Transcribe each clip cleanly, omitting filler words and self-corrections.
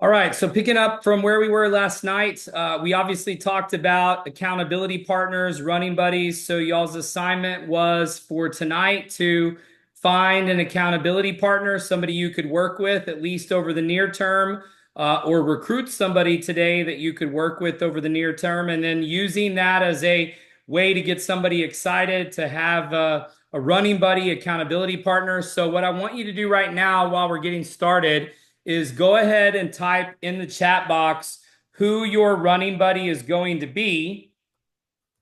All right, so picking up from where we were last night, we obviously talked about accountability partners, running buddies. So y'all's assignment was for tonight to find an accountability partner, somebody you could work with at least over the near term, or recruit somebody today that you could work with over the near term, and then using that as a way to get somebody excited to have a running buddy accountability partner. So what I want you to do right now while we're getting started is go ahead and type in the chat box who your running buddy is going to be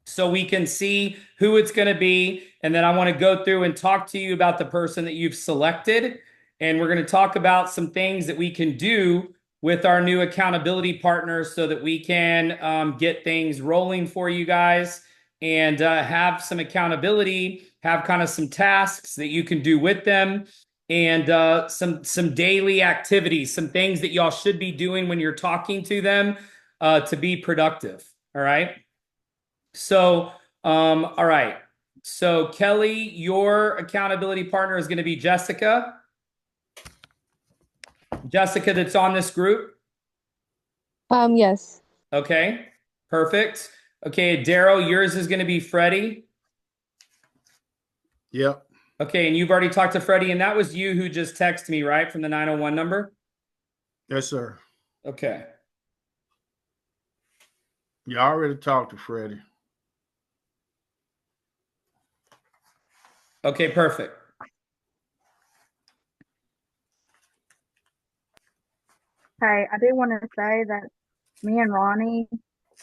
so we can see who it's going to be. And then I want to go through and talk to you about the person that you've selected. And we're going to talk about some things that we can do with our new accountability partners so that we can get things rolling for you guys and have some accountability, have kind of some tasks that you can do with them, and some daily activities, some things that y'all should be doing when you're talking to them to be productive. All right. So, all right. So Kelly, your accountability partner is going to be Jessica. Jessica, that's on this group. Yes. Okay, perfect. Okay, Daryl, yours is going to be Freddie. Yep. Okay, and you've already talked to Freddie, and that was you who just texted me, right, from the 901 number? Yes, sir. Okay. You already talked to Freddie. Okay, perfect. Hey, I do want to say that me and Ronnie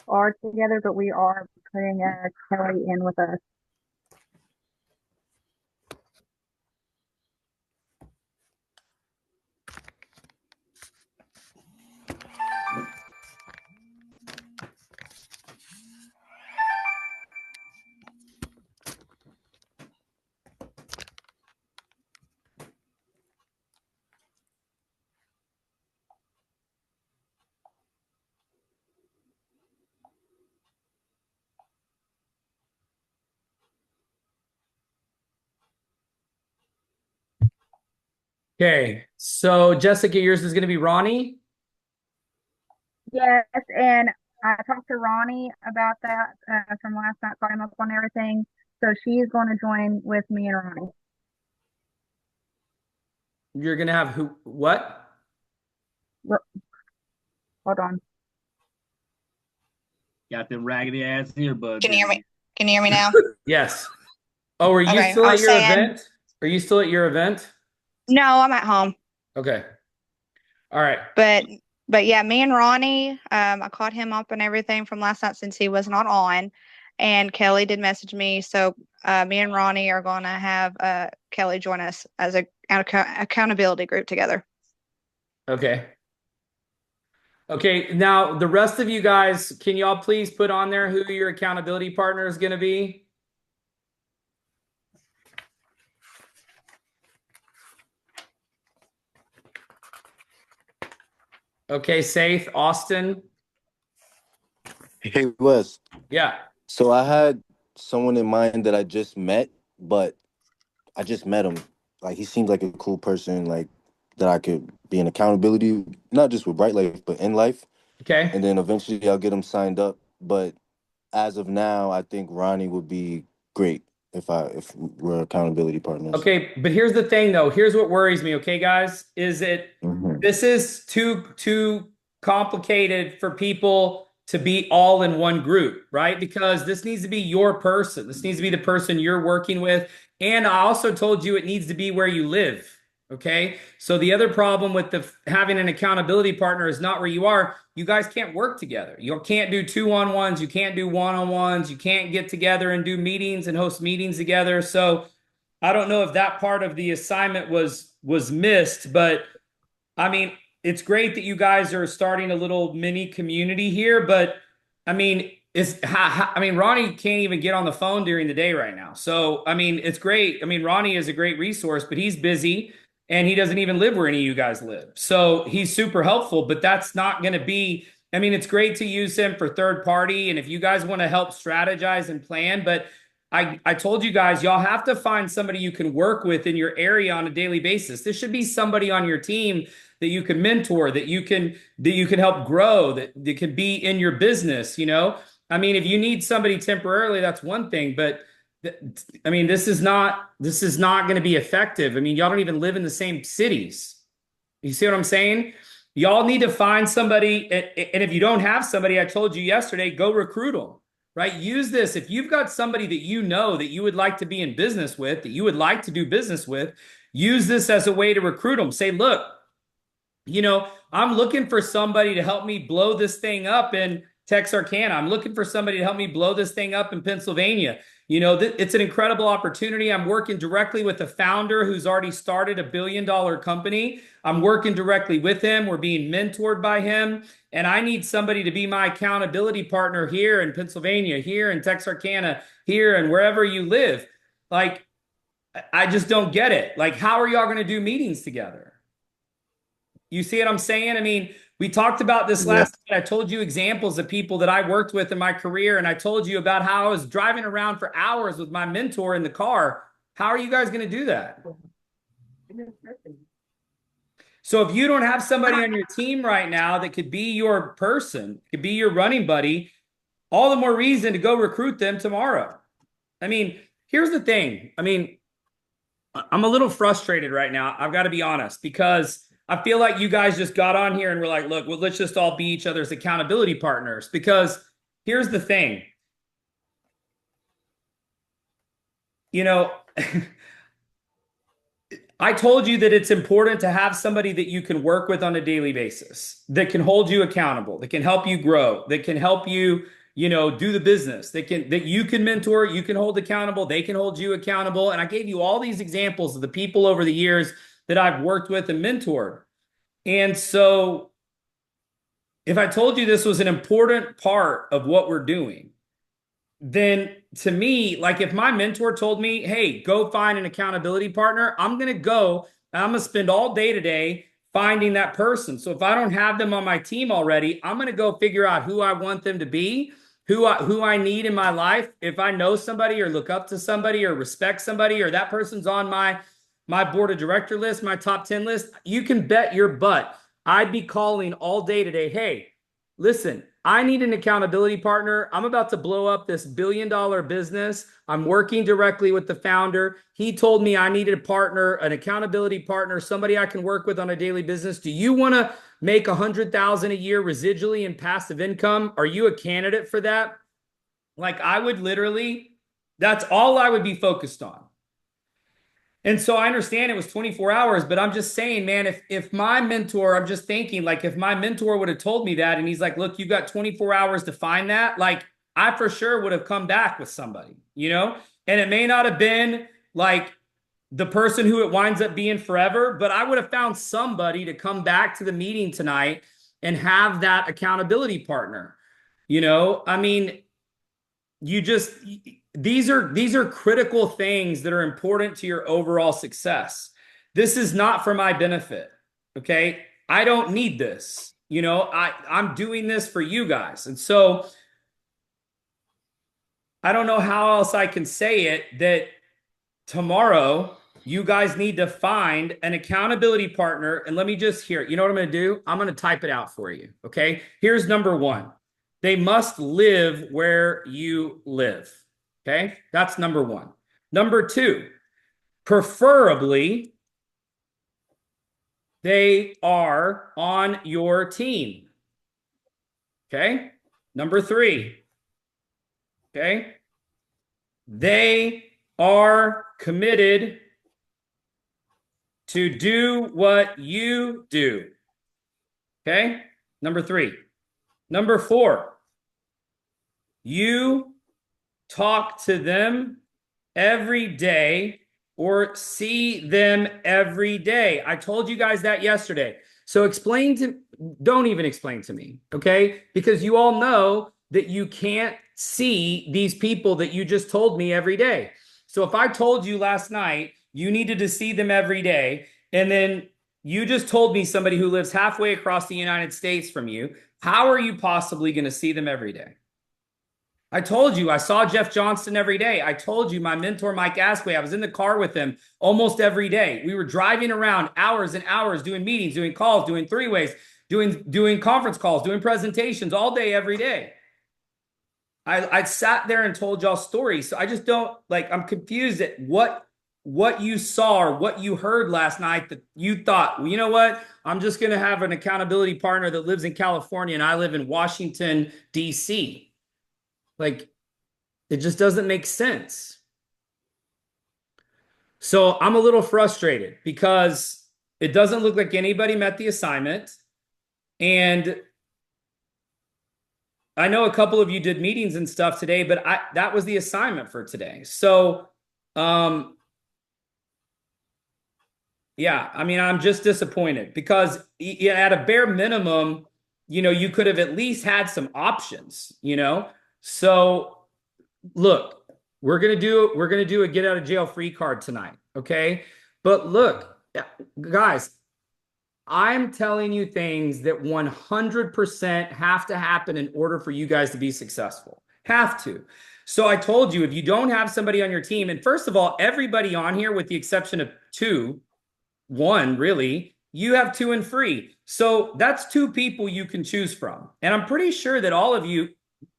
are together, but we are putting Kelly in with us. Okay, so Jessica, yours is going to be Ronnie. Yes, and I talked to Ronnie about that from last night, caught him up on everything. So she's going to join with me and Ronnie. You're going to have who? What? Hold on. Got them raggedy ass earbuds. Can you hear me? Can you hear me now? Yes. Oh, are you Okay, still I at was your saying- event? Are you still at your event? No, I'm at home. Okay. All right. But yeah, me and Ronnie, I caught him up and everything from last night since he was not on, and Kelly did message me. So me and Ronnie are going to have Kelly join us as a accountability group together. Okay. Okay, now the rest of you guys, can y'all please put on there who your accountability partner is going to be? Okay, Safe, Austin. Hey, Wes. Yeah. So I had someone in mind that I just met, but I just met him. Like, he seems like a cool person, like, that I could be an accountability, not just with Bright Life, but in life. Okay. And then eventually I'll get him signed up. But as of now, I think Ronnie would be great if we're accountability partners. Okay, but here's the thing though. Here's what worries me, okay, guys? This is too complicated for people to be all in one group, right? Because this needs to be your person. This needs to be the person you're working with. And I also told you it needs to be where you live. Okay. So the other problem with having an accountability partner is not where you are. You guys can't work together. You can't do 2-on-1s. You can't do 1-on-1s. You can't get together and do meetings and host meetings together. So I don't know if that part of the assignment was missed, but I mean, it's great that you guys are starting a little mini community here, but I mean, Ronnie can't even get on the phone during the day right now. So, I mean, it's great. I mean, Ronnie is a great resource, but he's busy and he doesn't even live where any of you guys live. So he's super helpful, but that's not going to be, I mean, it's great to use him for third party. And if you guys want to help strategize and plan, but I told you guys, y'all have to find somebody you can work with in your area on a daily basis. This should be somebody on your team that you can mentor, that you can help grow, that can be in your business, you know? I mean, if you need somebody temporarily, that's one thing, but I mean, this is not going to be effective. I mean, y'all don't even live in the same cities. You see what I'm saying? Y'all need to find somebody, and if you don't have somebody, I told you yesterday, go recruit them, right? Use this. If you've got somebody that you know that you would like to be in business with, that you would like to do business with, use this as a way to recruit them. Say, look, you know, I'm looking for somebody to help me blow this thing up in Texarkana. I'm looking for somebody to help me blow this thing up in Pennsylvania. You know, it's an incredible opportunity. I'm working directly with a founder who's already started $1 billion company. I'm working directly with him. We're being mentored by him. And I need somebody to be my accountability partner here in Pennsylvania, here in Texarkana, here and wherever you live. Like, I just don't get it. Like, how are y'all going to do meetings together? You see what I'm saying? I mean, we talked about this last night. I told you examples of people that I worked with in my career, and I told you about how I was driving around for hours with my mentor in the car. How are you guys going to do that? So if you don't have somebody on your team right now that could be your person, could be your running buddy, all the more reason to go recruit them tomorrow. I mean, here's the thing. I mean, I'm a little frustrated right now. I've got to be honest, because I feel like you guys just got on here and were like, look, well, let's just all be each other's accountability partners. Because here's the thing. You know, I told you that it's important to have somebody that you can work with on a daily basis, that can hold you accountable, that can help you grow, that can help you, you know, do the business, that you can mentor, you can hold accountable, they can hold you accountable. And I gave you all these examples of the people over the years that I've worked with and mentored. And so if I told you this was an important part of what we're doing, then to me, like if my mentor told me, hey, go find an accountability partner, I'm going to go and I'm going to spend all day today finding that person. So if I don't have them on my team already, I'm going to go figure out who I want them to be, who I need in my life. If I know somebody or look up to somebody or respect somebody, or that person's on my board of director list, my top 10 list, you can bet your butt I'd be calling all day today. Hey, listen, I need an accountability partner. I'm about to blow up this $1 billion business. I'm working directly with the founder. He told me I needed a partner, an accountability partner, somebody I can work with on a daily business. Do you want to make $100,000 a year residually in passive income? Are you a candidate for that? Like, I would literally, that's all I would be focused on. And so I understand it was 24 hours, but I'm just saying, man, if my mentor, I'm just thinking, like, if my mentor would have told me that and he's like, look, you've got 24 hours to find that, like, I for sure would have come back with somebody, you know? And it may not have been like the person who it winds up being forever, but I would have found somebody to come back to the meeting tonight and have that accountability partner. You know, I mean, these are critical things that are important to your overall success. This is not for my benefit. Okay. I don't need this. You know, I'm doing this for you guys. And so I don't know how else I can say it, that tomorrow you guys need to find an accountability partner. And let me just hear it. You know what I'm going to do? I'm going to type it out for you. Okay. Here's number one. They must live where you live. Okay, that's number one. Number two, preferably, they are on your team. Okay, number three, okay, they are committed to do what you do. Okay, number three. Number four, you talk to them every day or see them every day. I told you guys that yesterday. So don't even explain to me, okay? Because you all know that you can't see these people that you just told me every day. So if I told you last night you needed to see them every day, and then you just told me somebody who lives halfway across the United States from you, how are you possibly going to see them every day? I told you I saw Jeff Johnston every day. I told you my mentor, Mike Asquay, I was in the car with him almost every day. We were driving around hours and hours doing meetings, doing calls, doing three-ways, doing conference calls, doing presentations all day, every day. I sat there and told y'all stories. So I just don't like, I'm confused at what you saw or what you heard last night that you thought, well, you know what? I'm just going to have an accountability partner that lives in California and I live in Washington, D.C. Like, it just doesn't make sense. So I'm a little frustrated because it doesn't look like anybody met the assignment. And I know a couple of you did meetings and stuff today, but that was the assignment for today. So, yeah, I mean, I'm just disappointed because at a bare minimum, you could have at least had some options, So look, we're gonna do a get out of jail free card tonight, okay? But look, guys, I'm telling you things that 100% have to happen in order for you guys to be successful. Have to. So I told you, if you don't have somebody on your team, and first of all, everybody on here, with the exception of one really, you have 2 and free. So that's 2 people you can choose from. And I'm pretty sure that all of you,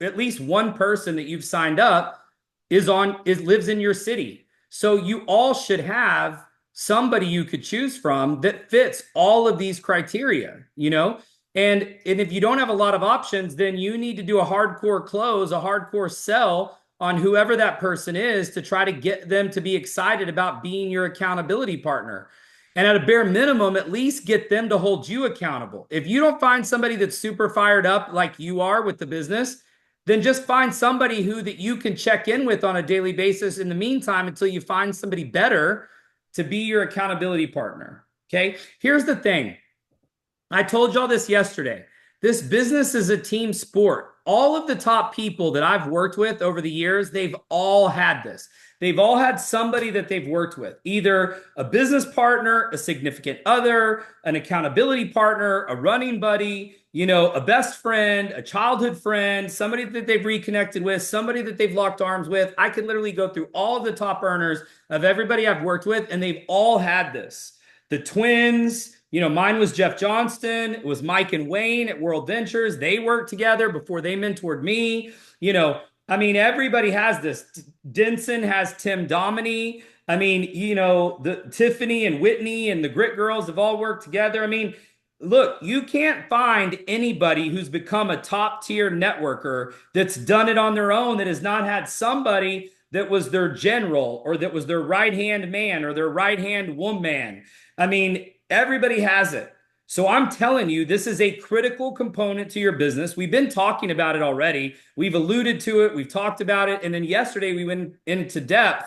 at least one person that you've signed up lives in your city. So you all should have somebody you could choose from that fits all of these criteria, And if you don't have a lot of options, then you need to do a hardcore close, a hardcore sell on whoever that person is to try to get them to be excited about being your accountability partner. And at a bare minimum, at least get them to hold you accountable. If you don't find somebody that's super fired up like you are with the business, then just find somebody that you can check in with on a daily basis in the meantime until you find somebody better to be your accountability partner. Okay. Here's the thing. I told y'all this yesterday. This business is a team sport. All of the top people that I've worked with over the years, they've all had this. They've all had somebody that they've worked with, either a business partner, a significant other, an accountability partner, a running buddy, a best friend, a childhood friend, somebody that they've reconnected with, somebody that they've locked arms with. I could literally go through all of the top earners of everybody I've worked with, and they've all had this. The twins, mine was Jeff Johnston. It was Mike and Wayne at World Ventures. They worked together before they mentored me. I mean, everybody has this. Denson has Tim Dominy. I mean, the Tiffany and Whitney and the Grit Girls have all worked together. I mean, look, you can't find anybody who's become a top tier networker that's done it on their own that has not had somebody that was their general or that was their right-hand man or their right-hand woman. I mean, everybody has it. So I'm telling you, this is a critical component to your business. We've been talking about it already. We've alluded to it. We've talked about it. And then yesterday we went into depth.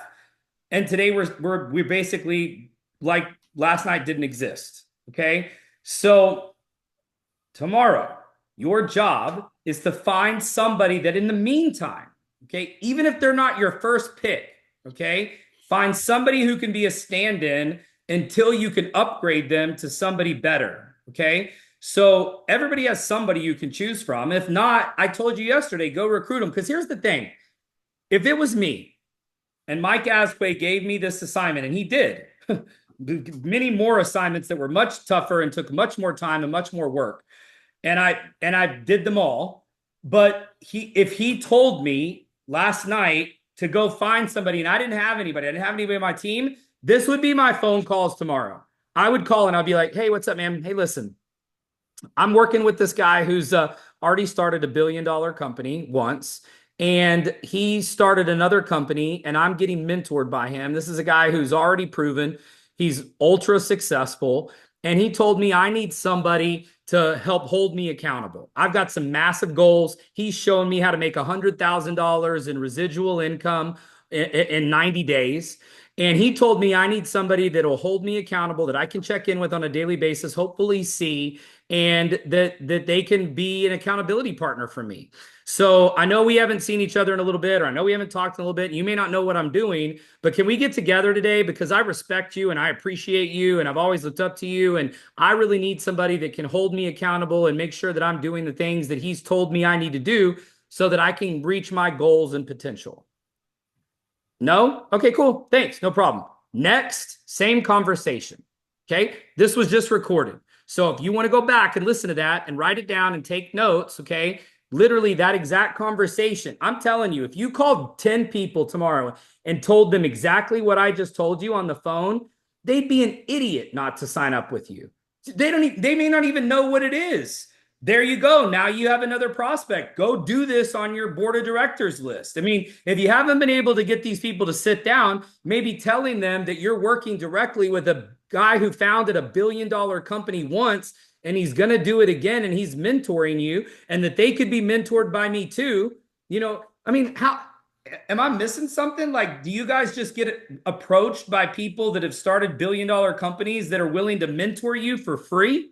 And today we're basically like last night didn't exist. Okay. So tomorrow, your job is to find somebody that in the meantime, okay, even if they're not your first pick, okay, find somebody who can be a stand-in until you can upgrade them to somebody better. Okay. So everybody has somebody you can choose from. If not, I told you yesterday, go recruit them. Because here's the thing. If it was me and Mike Asquay gave me this assignment, and he did many more assignments that were much tougher and took much more time and much more work. And I did them all. But if he told me last night to go find somebody and I didn't have anybody on my team, this would be my phone calls tomorrow. I would call and I'd be like, hey, what's up, man? Hey, listen, I'm working with this guy who's already started $1 billion company once, and he started another company, and I'm getting mentored by him. This is a guy who's already proven he's ultra successful, and he told me I need somebody to help hold me accountable. I've got some massive goals. He's showing me how to make $100,000 in residual income in 90 days. And he told me I need somebody that will hold me accountable, that I can check in with on a daily basis, hopefully see, and that they can be an accountability partner for me. So I know we haven't seen each other in a little bit, or I know we haven't talked in a little bit. You may not know what I'm doing, but can we get together today? Because I respect you and I appreciate you and I've always looked up to you. And I really need somebody that can hold me accountable and make sure that I'm doing the things that he's told me I need to do, so that I can reach my goals and potential? No? Okay, cool. Thanks. No problem. Next, same conversation. Okay. This was just recorded. So if you want to go back and listen to that and write it down and take notes, okay, literally that exact conversation. I'm telling you, if you called 10 people tomorrow and told them exactly what I just told you on the phone, they'd be an idiot not to sign up with you. They may not even know what it is. There you go. Now you have another prospect. Go do this on your board of directors list. I mean, if you haven't been able to get these people to sit down, maybe telling them that you're working directly with a guy who founded a $1 billion company once, and he's going to do it again, and he's mentoring you, and that they could be mentored by me too. You know, I mean, how am I missing something? Like, do you guys just get approached by people that have started $1 billion companies that are willing to mentor you for free?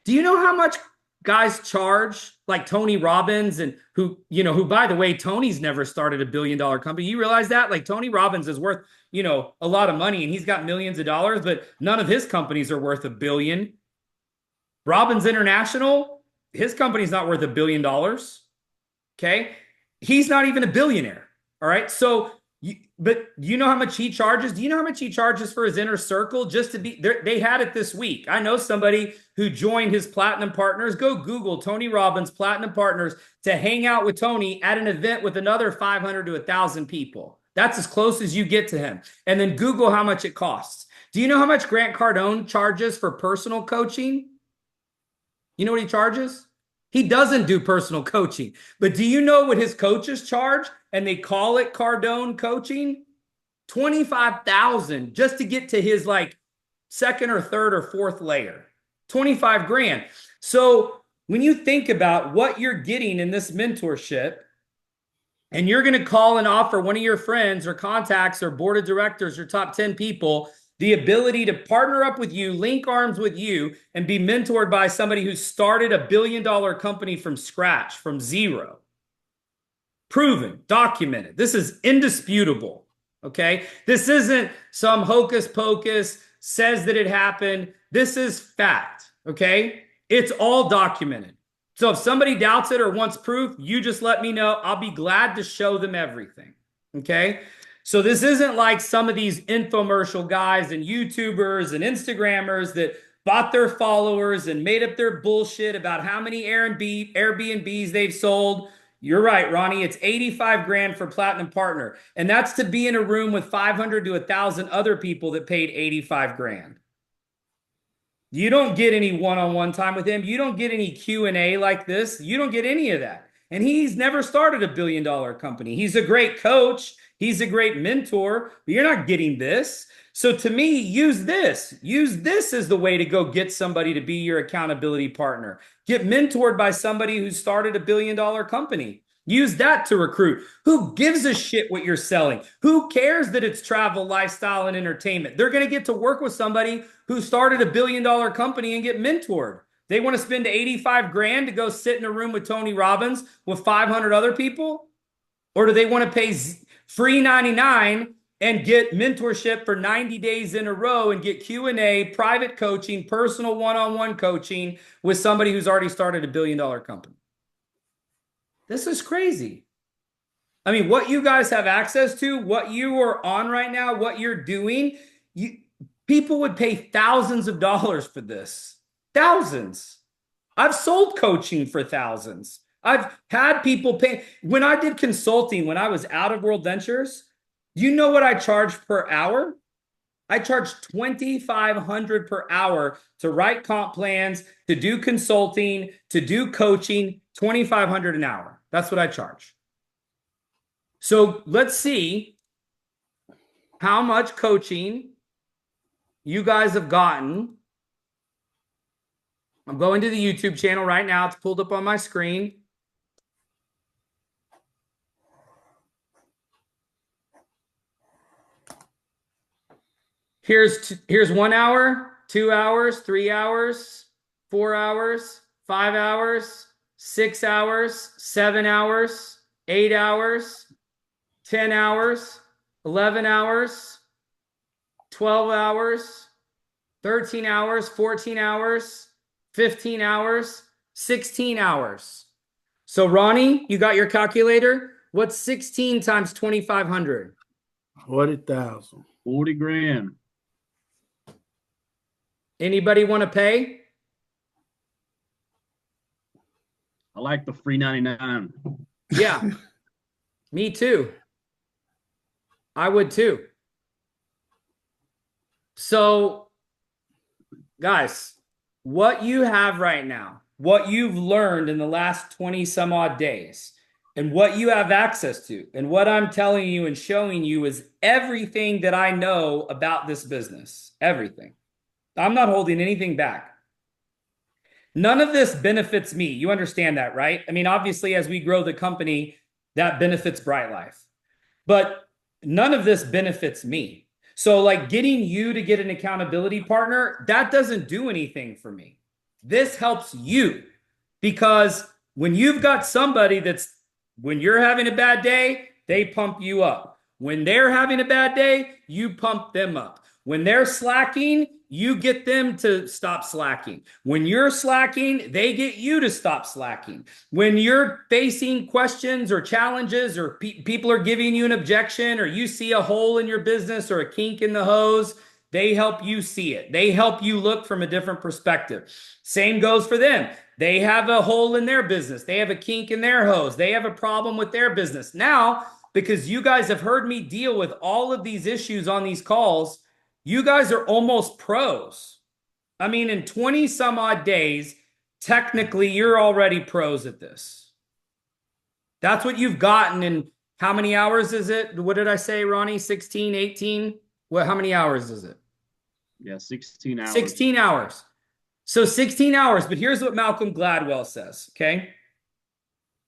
Do you know how much guys charge, like Tony Robbins, and who, by the way, Tony's never started a $1 billion company. You realize that? Like, Tony Robbins is worth, a lot of money, and he's got millions of dollars, but none of his companies are worth $1 billion. Robbins International, his company's not worth $1 billion. Okay. He's not even a billionaire. All right. So, but you know how much he charges? Do you know how much he charges for his inner circle just to be there? They had it this week. I know somebody who joined his Platinum Partners. Go Google Tony Robbins Platinum Partners to hang out with Tony at an event with another 500 to 1,000 people. That's as close as you get to him. And then Google how much it costs. Do you know how much Grant Cardone charges for personal coaching? You know what he charges? He doesn't do personal coaching. But do you know what his coaches charge? And they call it Cardone coaching? $25,000 just to get to his like second or third or fourth layer. 25 grand. So when you think about what you're getting in this mentorship, and you're going to call and offer one of your friends or contacts or board of directors or top 10 people the ability to partner up with you, link arms with you, and be mentored by somebody who started a $1 billion company from scratch, from zero. Proven, documented. This is indisputable, okay? This isn't some hocus pocus, says that it happened. This is fact, okay? It's all documented. So if somebody doubts it or wants proof, you just let me know. I'll be glad to show them everything, okay? So this isn't like some of these infomercial guys and YouTubers and Instagrammers that bought their followers and made up their bullshit about how many Airbnbs they've sold. You're right, Ronnie. It's 85 grand for Platinum Partner. And that's to be in a room with 500 to 1,000 other people that paid 85 grand. You don't get any one-on-one time with him. You don't get any Q&A like this. You don't get any of that. And he's never started a $1 billion company. He's a great coach. He's a great mentor, but you're not getting this. So to me, use this. Use this as the way to go get somebody to be your accountability partner. Get mentored by somebody who started a $1 billion company. Use that to recruit. Who gives a shit what you're selling? Who cares that it's travel, lifestyle, and entertainment? They're going to get to work with somebody who started a $1 billion company and get mentored. They want to spend 85 grand to go sit in a room with Tony Robbins with 500 other people? Or do they want to pay free 99 and get mentorship for 90 days in a row and get Q&A, private coaching, personal one-on-one coaching with somebody who's already started a $1 billion company? This is crazy. I mean, what you guys have access to, what you are on right now, what you're doing, people would pay thousands of dollars for this. Thousands. I've sold coaching for thousands. I've had people pay. When I did consulting, when I was out of World Ventures, you know what I charged per hour? I charged $2,500 per hour to write comp plans, to do consulting, to do coaching, $2,500 an hour. That's what I charge. So let's see how much coaching you guys have gotten. I'm going to the YouTube channel right now. It's pulled up on my screen. Here's 1 hour, 2 hours, 3 hours, 4 hours, 5 hours, 6 hours, 7 hours, 8 hours, 10 hours, 11 hours, 12 hours, 13 hours, 14 hours, 15 hours, 16 hours. So Ronnie, you got your calculator? What's 16 times 2,500? 40,000. 40 grand. Anybody want to pay? I like the free 99. Yeah, me too. I would too. So, guys, what you have right now, what you've learned in the last 20 some odd days, and what you have access to, and what I'm telling you and showing you is everything that I know about this business. Everything. I'm not holding anything back. None of this benefits me. You understand that, right? I mean, obviously, as we grow the company, that benefits Bright Life. But none of this benefits me. So like getting you to get an accountability partner, that doesn't do anything for me. This helps you because when you've got somebody that's, when you're having a bad day, they pump you up. When they're having a bad day, you pump them up. When they're slacking, you get them to stop slacking. When you're slacking, they get you to stop slacking. When you're facing questions or challenges or people are giving you an objection or you see a hole in your business or a kink in the hose, they help you see it. They help you look from a different perspective. Same goes for them. They have a hole in their business. They have a kink in their hose. They have a problem with their business. Now, because you guys have heard me deal with all of these issues on these calls, you guys are almost pros. I mean, in 20 some odd days, technically, you're already pros at this. That's what you've gotten in how many hours is it? What did I say, Ronnie? 16, 18? What, how many hours is it? Yeah, 16 hours. 16 hours. So 16 hours, but here's what Malcolm Gladwell says, okay?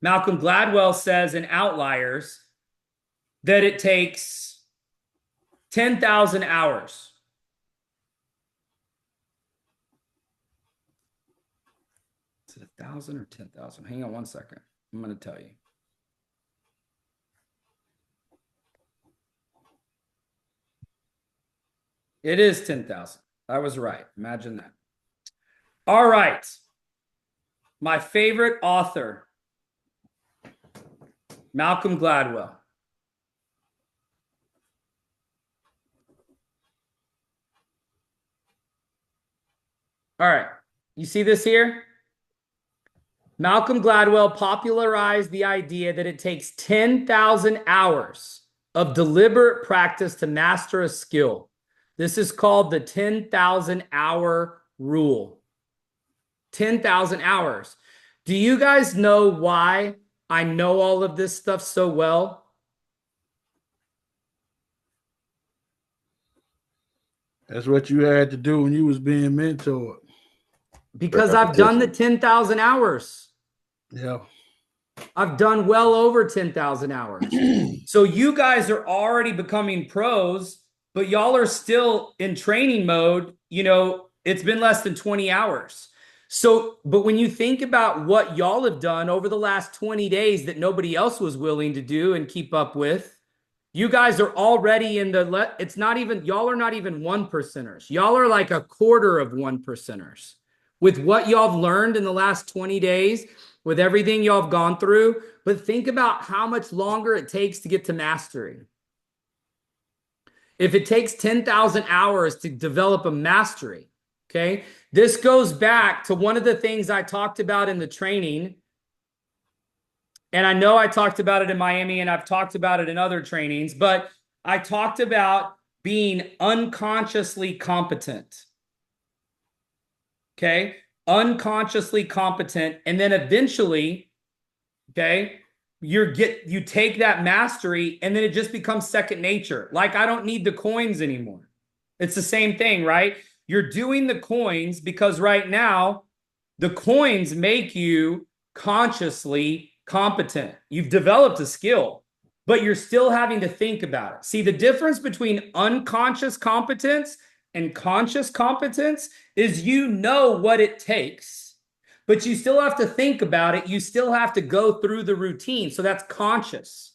Malcolm Gladwell says in Outliers that it takes 10,000 hours. Is it 1,000 or 10,000? Hang on one second. I'm going to tell you. It is 10,000. I was right. Imagine that. All right. My favorite author, Malcolm Gladwell. All right. You see this here? Malcolm Gladwell popularized the idea that it takes 10,000 hours of deliberate practice to master a skill. This is called the 10,000 hour rule. 10,000 hours. Do you guys know why I know all of this stuff so well? That's what you had to do when you was being mentored. Because I've done the 10,000 hours. Yeah. I've done well over 10,000 hours. So you guys are already becoming pros, but y'all are still in training mode. You know, it's been less than 20 hours. So, but when you think about what y'all have done over the last 20 days that nobody else was willing to do and keep up with, you guys are already in the, it's not even, y'all are not even 1%ers. Y'all are like a quarter of 1%ers. With what y'all have learned in the last 20 days, with everything y'all have gone through, but think about how much longer it takes to get to mastery. If it takes 10,000 hours to develop a mastery, okay, this goes back to one of the things I talked about in the training. And I know I talked about it in Miami and I've talked about it in other trainings, but I talked about being unconsciously competent. Okay, unconsciously competent, and then eventually, okay, you take that mastery, and then it just becomes second nature. Like I don't need the coins anymore. It's the same thing, right? You're doing the coins because right now the coins make you consciously competent. You've developed a skill, but you're still having to think about it. See, the difference between unconscious competence and conscious competence is you know what it takes, but you still have to think about it. You still have to go through the routine. So that's conscious.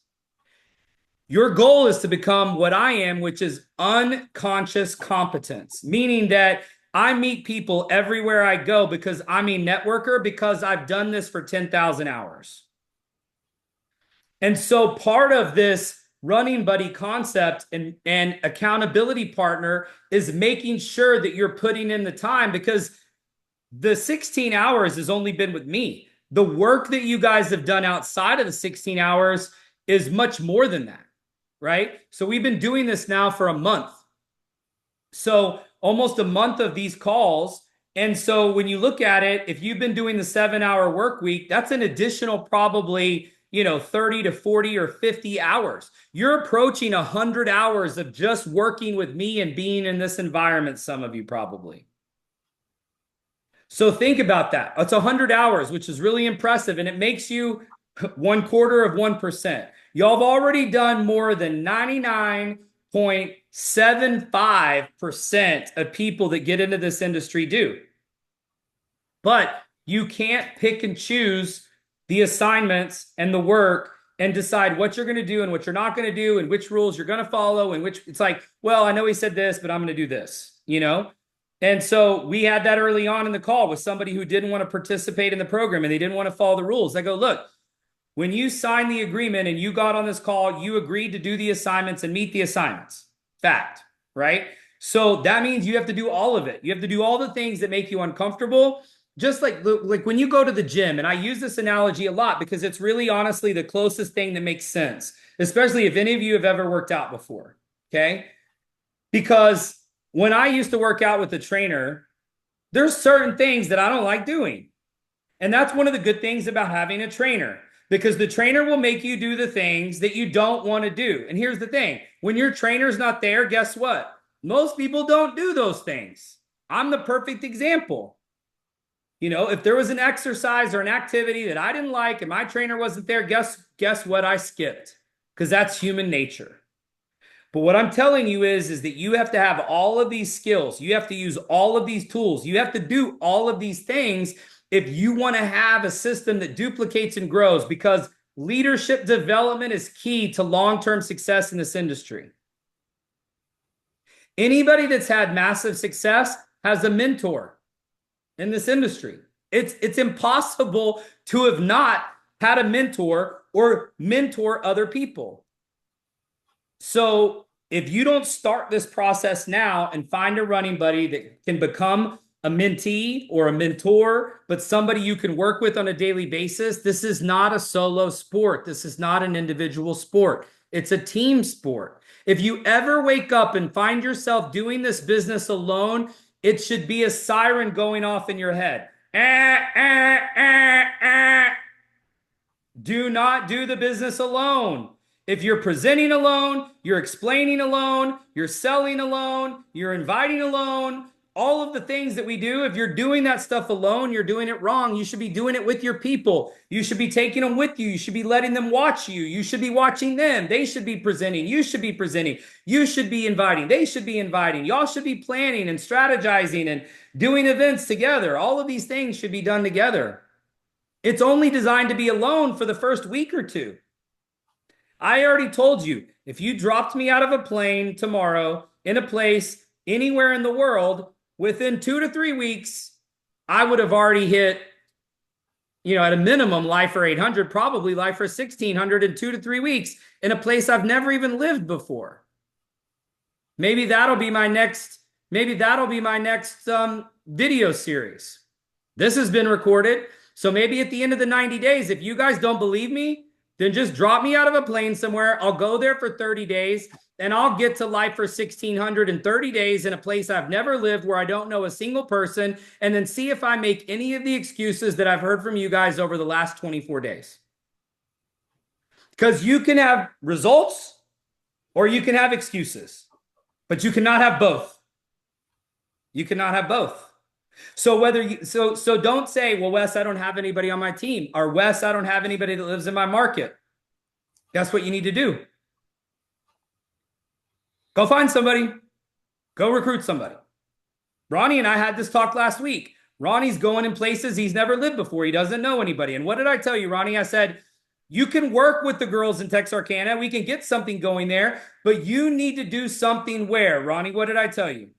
Your goal is to become what I am, which is unconscious competence, meaning that I meet people everywhere I go because I'm a networker, because I've done this for 10,000 hours. And so part of this running buddy concept and accountability partner is making sure that you're putting in the time, because the 16 hours has only been with me. The work that you guys have done outside of the 16 hours is much more than that, right? So we've been doing this now for a month. So almost a month of these calls. And so when you look at it, if you've been doing the 7-hour work week, that's an additional probably, 30 to 40 or 50 hours. You're approaching 100 hours of just working with me and being in this environment, some of you probably. So think about that. It's 100 hours, which is really impressive, and it makes you 0.25%. Y'all have already done more than 99.75% of people that get into this industry do. But you can't pick and choose the assignments and the work and decide what you're going to do and what you're not going to do and which rules you're going to follow and which, it's like, well, I know he said this, but I'm going to do this, And so we had that early on in the call with somebody who didn't want to participate in the program and they didn't want to follow the rules. I go, look, when you signed the agreement and you got on this call, you agreed to do the assignments and meet the assignments. Fact, right? So that means you have to do all of it. You have to do all the things that make you uncomfortable. Just like when you go to the gym, and I use this analogy a lot because it's really honestly the closest thing that makes sense, especially if any of you have ever worked out before, okay? Because when I used to work out with a trainer, there's certain things that I don't like doing. And that's one of the good things about having a trainer, because the trainer will make you do the things that you don't want to do. And here's the thing, when your trainer's not there, guess what? Most people don't do those things. I'm the perfect example. If there was an exercise or an activity that I didn't like and my trainer wasn't there, guess what? I skipped, because that's human nature. But what I'm telling you is that you have to have all of these skills. You have to use all of these tools. You have to do all of these things if you want to have a system that duplicates and grows, because leadership development is key to long-term success in this industry. Anybody that's had massive success has a mentor in this industry. It's impossible to have not had a mentor or mentor other people. So if you don't start this process now and find a running buddy that can become a mentee or a mentor, but somebody you can work with on a daily basis, this is not a solo sport. This is not an individual sport. It's a team sport. If you ever wake up and find yourself doing this business alone, it should be a siren going off in your head. Do not do the business alone. If you're presenting alone, you're explaining alone, you're selling alone, you're inviting alone, all of the things that we do, if you're doing that stuff alone, you're doing it wrong. You should be doing it with your people. You should be taking them with you. You should be letting them watch you. You should be watching them. They should be presenting. You should be presenting. You should be inviting. They should be inviting. Y'all should be planning and strategizing and doing events together. All of these things should be done together. It's only designed to be alone for the first week or two. I already told you, if you dropped me out of a plane tomorrow in a place anywhere in the world, within 2 to 3 weeks, I would have already hit, at a minimum, Lifer 800, probably Lifer 1600 in 2 to 3 weeks in a place I've never even lived before. Maybe that'll be my next video series. This has been recorded. So maybe at the end of the 90 days, if you guys don't believe me, then just drop me out of a plane somewhere. I'll go there for 30 days and I'll get to Lifer 1600 in 30 days in a place I've never lived, where I don't know a single person, and then see if I make any of the excuses that I've heard from you guys over the last 24 days. Because you can have results or you can have excuses, but you cannot have both. You cannot have both. So don't say, well, Wes, I don't have anybody on my team, or Wes, I don't have anybody that lives in my market. Guess what you need to do? Go find somebody. Go recruit somebody. Ronnie and I had this talk last week. Ronnie's going in places he's never lived before. He doesn't know anybody. And what did I tell you, Ronnie? I said, you can work with the girls in Texarkana. We can get something going there, but you need to do something where, Ronnie? What did I tell you?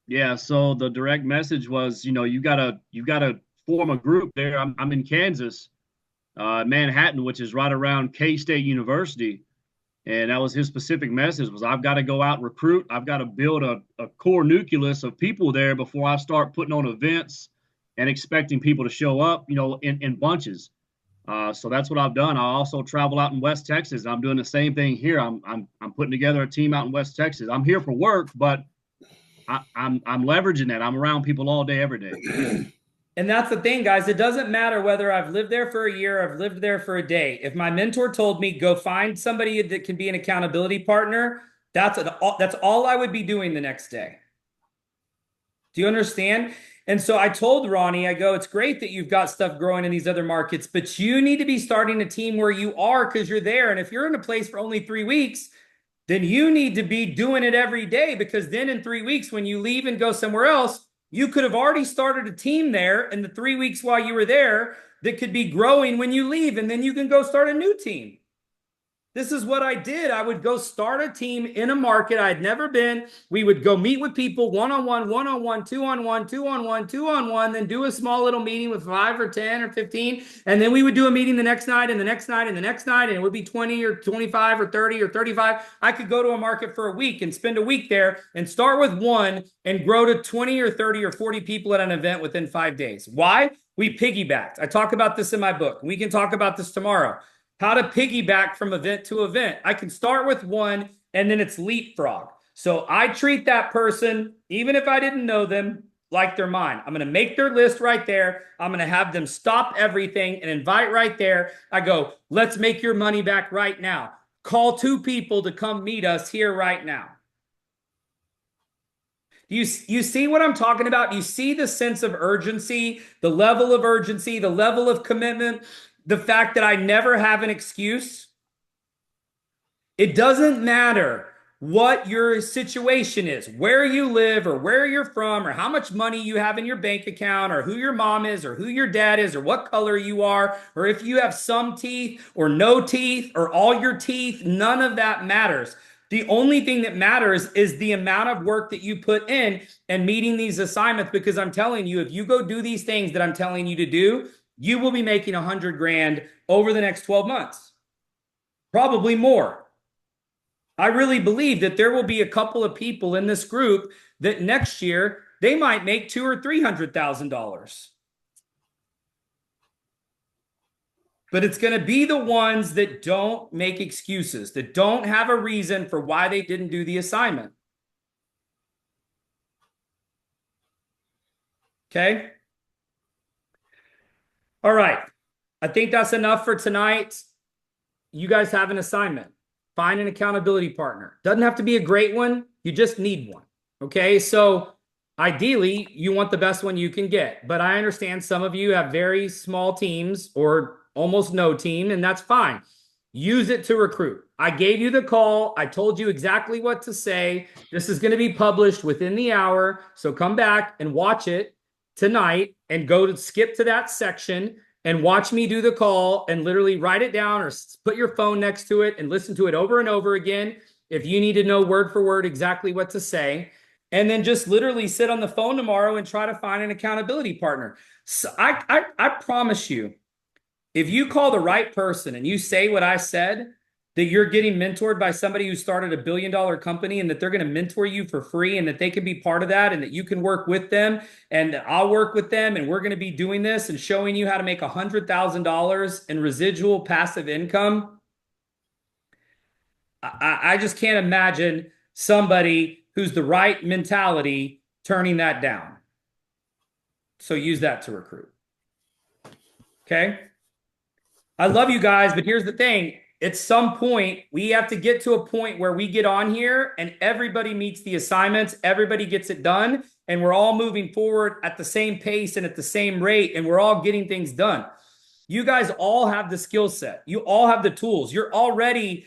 Yeah, so the direct message was, you gotta form a group there. I'm in Kansas. Manhattan, which is right around K-State University. And that was his specific message was I've got to go out and recruit. I've got to build a core nucleus of people there before I start putting on events and expecting people to show up, in bunches. So that's what I've done. I also travel out in West Texas. I'm doing the same thing here. I'm putting together a team out in West Texas. I'm here for work, but I'm leveraging that. I'm around people all day, every day. And that's the thing, guys. It doesn't matter whether I've lived there for a year, I've lived there for a day. If my mentor told me, go find somebody that can be an accountability partner, that's all I would be doing the next day. Do you understand? And so I told Ronnie, I go, it's great that you've got stuff growing in these other markets, but you need to be starting a team where you are because you're there. And if you're in a place for only 3 weeks, then you need to be doing it every day, because then in 3 weeks, when you leave and go somewhere else, you could have already started a team there in the 3 weeks while you were there that could be growing when you leave, and then you can go start a new team. This is what I did. I would go start a team in a market I'd never been. We would go meet with people one-on-one, one-on-one, two-on-one, two-on-one, two-on-one, then do a small little meeting with 5 or 10 or 15. And then we would do a meeting the next night and the next night and the next night. And it would be 20 or 25 or 30 or 35. I could go to a market for a week and spend a week there and start with one and grow to 20 or 30 or 40 people at an event within 5 days. Why? We piggybacked. I talk about this in my book. We can talk about this tomorrow. How to piggyback from event to event. I can start with one and then it's leapfrog. So I treat that person, even if I didn't know them, like they're mine. I'm going to make their list right there. I'm going to have them stop everything and invite right there. I go, let's make your money back right now. Call 2 people to come meet us here right now. You see what I'm talking about? You see the sense of urgency, the level of urgency, the level of commitment. The fact that I never have an excuse. It doesn't matter what your situation is, where you live or where you're from or how much money you have in your bank account or who your mom is or who your dad is or what color you are or if you have some teeth or no teeth or all your teeth. None of that matters. The only thing that matters is the amount of work that you put in and meeting these assignments, because I'm telling you, if you go do these things that I'm telling you to do, you will be making 100 grand over the next 12 months, probably more. I really believe that there will be a couple of people in this group that next year they might make $200,000 or $300,000. But it's going to be the ones that don't make excuses, that don't have a reason for why they didn't do the assignment. Okay? All right. I think that's enough for tonight. You guys have an assignment. Find an accountability partner. Doesn't have to be a great one. You just need one. Okay. So ideally, you want the best one you can get. But I understand some of you have very small teams or almost no team, and that's fine. Use it to recruit. I gave you the call. I told you exactly what to say. This is going to be published within the hour. So come back and watch it tonight and go to skip to that section and watch me do the call and literally write it down or put your phone next to it and listen to it over and over again if you need to know word for word exactly what to say. And then just literally sit on the phone tomorrow and try to find an accountability partner. So I promise you, if you call the right person and you say what I said, that you're getting mentored by somebody who started $1 billion company and that they're going to mentor you for free and that they can be part of that and that you can work with them and I'll work with them and we're going to be doing this and showing you how to make $100,000 in residual passive income. I just can't imagine somebody who's the right mentality turning that down. So use that to recruit. Okay. I love you guys, but here's the thing. At some point, we have to get to a point where we get on here and everybody meets the assignments, everybody gets it done, and we're all moving forward at the same pace and at the same rate, and we're all getting things done. You guys all have the skill set. You all have the tools. You're already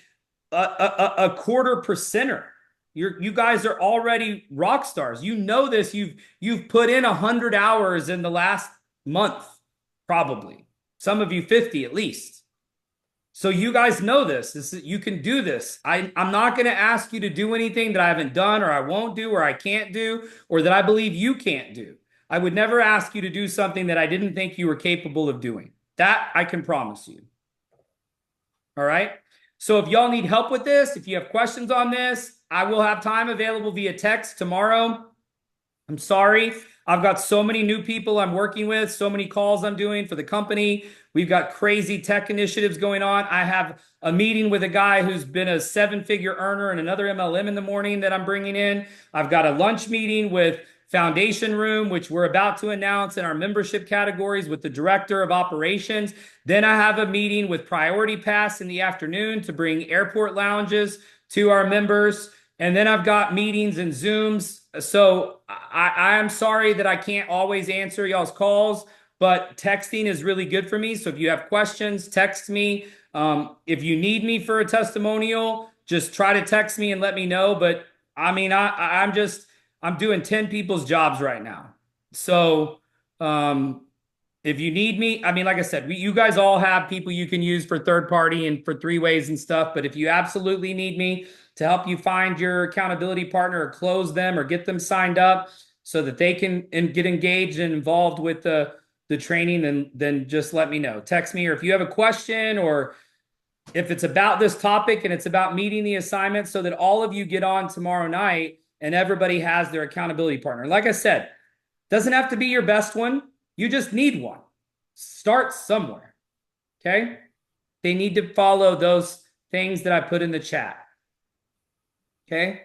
a quarter percenter. You guys are already rock stars. You know this. You've put in 100 hours in the last month, probably. Some of you 50 at least. So you guys know this. You can do this. I'm not going to ask you to do anything that I haven't done or I won't do or I can't do or that I believe you can't do. I would never ask you to do something that I didn't think you were capable of doing. That I can promise you. All right. So if y'all need help with this, if you have questions on this, I will have time available via text tomorrow. I'm sorry. I've got so many new people I'm working with, so many calls I'm doing for the company. We've got crazy tech initiatives going on. I have a meeting with a guy who's been a 7-figure earner and another MLM in the morning that I'm bringing in. I've got a lunch meeting with Foundation Room, which we're about to announce in our membership categories with the director of operations. Then I have a meeting with Priority Pass in the afternoon to bring airport lounges to our members. And then I've got meetings and Zooms. So I am sorry that I can't always answer y'all's calls, but texting is really good for me. So if you have questions, text me. If you need me for a testimonial, just try to text me and let me know. But I mean, I'm doing 10 people's jobs right now. So if you need me, I mean, like I said, you guys all have people you can use for third party and for 3-ways and stuff. But if you absolutely need me to help you find your accountability partner or close them or get them signed up so that they can get engaged and involved with the training, then just let me know. Text me, or if you have a question, or if it's about this topic and it's about meeting the assignment, so that all of you get on tomorrow night and everybody has their accountability partner. Like I said, doesn't have to be your best one. You just need one. Start somewhere. Okay? They need to follow those things that I put in the chat. Okay?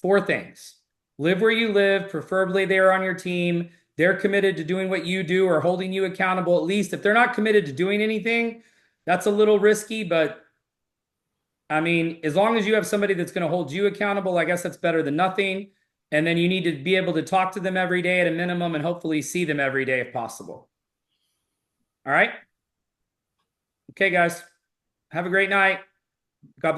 4 things. Live where you live, preferably they're on your team. They're committed to doing what you do or holding you accountable. At least if they're not committed to doing anything, that's a little risky, but I mean, as long as you have somebody that's going to hold you accountable, I guess that's better than nothing. And then you need to be able to talk to them every day at a minimum and hopefully see them every day if possible. All right? Okay, guys. Have a great night. God bless.